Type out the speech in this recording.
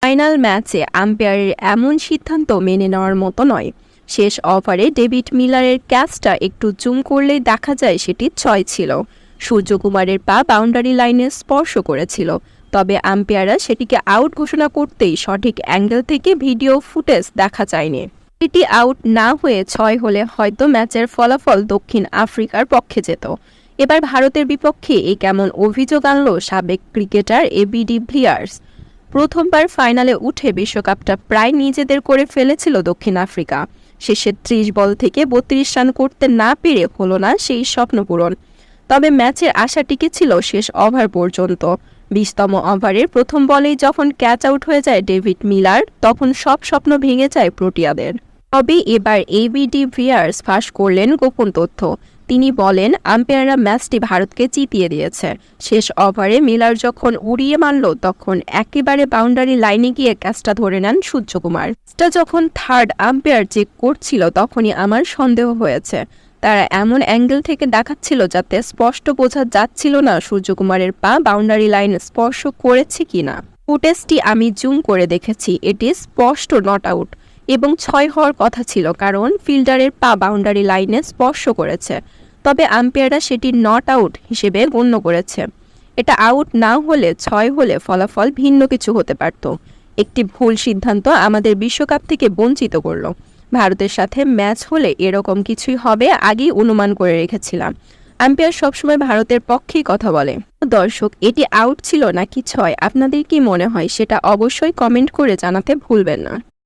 Final ম্যাচে আম্পায়ারের এমন সিদ্ধান্ত মেনে নেওয়ার মতো নয়। শেষ ওভারে ডেভিড মিলারের ক্যাচটা একটু জুম করলেই দেখা যায় সেটি 6 ছিল। সূর্যকুমারের পা বাউন্ডারি লাইনে স্পর্শ করেছিল, তবে আম্পায়াররা সেটিকে আউট ঘোষণা করতেই সঠিক অ্যাঙ্গেল থেকে ভিডিও ফুটেজ দেখা যায়নি। এটি আউট না হয়ে 6 হলে হয়তো ম্যাচের ফলাফল দক্ষিণ আফ্রিকার পক্ষে যেত। এবার ভারতের বিপক্ষে এই কেমন অভিযোগ আনল সাবেক ক্রিকেটার এবি ডিভিলিয়ার্স। প্রথমবার ফাইনালে উঠে বিশ্বকাপটা প্রায় নিজেদের করে ফেলেছিল দক্ষিণ আফ্রিকা। শেষের 30 বল থেকে 32 রান করতে না পেরে হলো না সেই স্বপ্ন পূরণ। তবে ম্যাচের আশা টিকেছিল শেষ ওভার পর্যন্ত। 20তম ওভারের প্রথম বলেই যখন ক্যাচ আউট হয়ে যায় ডেভিড মিলার, তখন সব স্বপ্ন ভেঙে যায় প্রোটিয়াদের। তবে এবার এবি ডিভিলিয়ার্স ফাঁস করলেন গোপন তথ্য। তিনি বলেন, আম্পায়াররা ম্যাচটি ভারতকে জিতিয়ে দিয়েছে। শেষ ওভারে মিলার যখন উড়িয়ে মারল, তখন একেবারে বাউন্ডারি লাইনে গিয়ে ক্যাচটা ধরে নেন সূর্যকুমার। ম্যাচটা যখন থার্ড আম্পায়ার চেক করছিল, তখনই আমার সন্দেহ হয়েছে। তারা এমন অ্যাঙ্গেল থেকে দেখাচ্ছিল যাতে স্পষ্ট বোঝা যাচ্ছিল না সূর্যকুমারের পা বাউন্ডারি লাইন স্পর্শ করেছে কিনা। ফুটেজটি আমি জুম করে দেখেছি, এটি স্পষ্ট নট আউট এবং 6 হওয়ার কথা ছিল, কারণ ফিল্ডারের পা বাউন্ডারি লাইনে স্পর্শ করেছে। তবে আম্পায়াররা সেটি নট আউট হিসেবে গণ্য করেছে। এটা আউট না হলে 6 হলে ফলাফল ভিন্ন কিছু হতে পারত। একটি ভুল সিদ্ধান্ত আমাদের বিশ্বকাপ থেকে বঞ্চিত করল। ভারতের সাথে ম্যাচ হলে এরকম কিছুই হবে আগেই অনুমান করে রেখেছিলাম। আম্পায়ার সবসময় ভারতের পক্ষেই কথা বলে। দর্শক, এটি আউট ছিল নাকি 6, আপনাদের কি মনে হয় সেটা অবশ্যই কমেন্ট করে জানাতে ভুলবেন না।